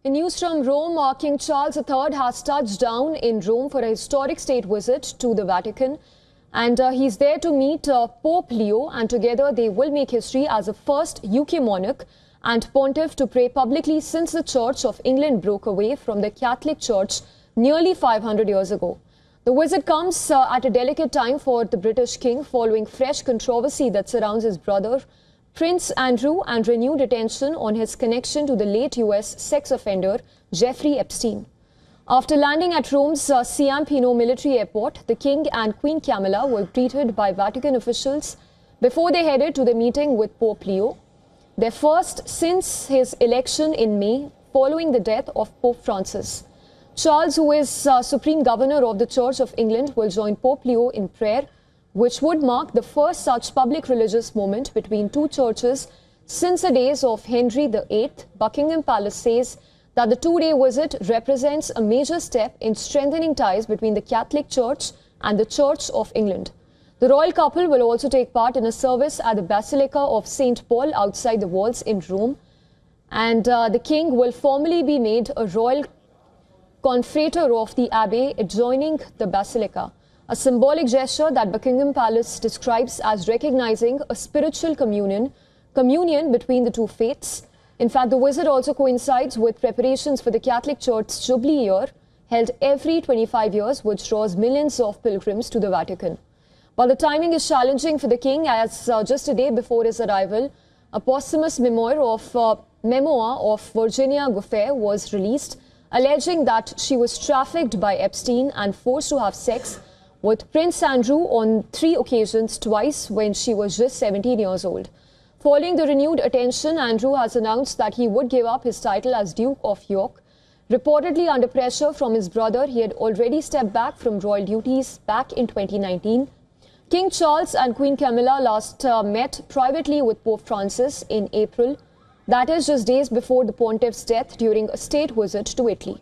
In news from Rome, King Charles III has touched down in Rome for a historic state visit to the Vatican. And he's there to meet Pope Leo, and together they will make history as the first UK monarch and pontiff to pray publicly since the Church of England broke away from the Catholic Church nearly 500 years ago. The visit comes at a delicate time for the British king following fresh controversy that surrounds his brother, Prince Andrew, and renewed attention on his connection to the late US sex offender Jeffrey Epstein. After landing at Rome's Ciampino military airport, the King and Queen Camilla were greeted by Vatican officials before they headed to the meeting with Pope Leo, their first since his election in May following the death of Pope Francis. Charles, who is Supreme Governor of the Church of England, will join Pope Leo in prayer, which would mark the first such public religious moment between two churches since the days of Henry VIII. Buckingham Palace says that the two-day visit represents a major step in strengthening ties between the Catholic Church and the Church of England. The royal couple will also take part in a service at the Basilica of St. Paul outside the walls in Rome, and the king will formally be made a royal confrater of the abbey adjoining the basilica, a symbolic gesture that Buckingham Palace describes as recognizing a spiritual communion between the two faiths. In fact, the visit also coincides with preparations for the Catholic Church's Jubilee year, held every 25 years, which draws millions of pilgrims to the Vatican. While the timing is challenging for the king, as just a day before his arrival, a posthumous memoir of Virginia Giuffre was released, alleging that she was trafficked by Epstein and forced to have sex with Prince Andrew on 3 occasions, twice when she was just 17 years old. Following the renewed attention, Andrew has announced that he would give up his title as Duke of York. Reportedly under pressure from his brother, he had already stepped back from royal duties back in 2019. King Charles and Queen Camilla last met privately with Pope Francis in April. That is just days before the pontiff's death during a state visit to Italy.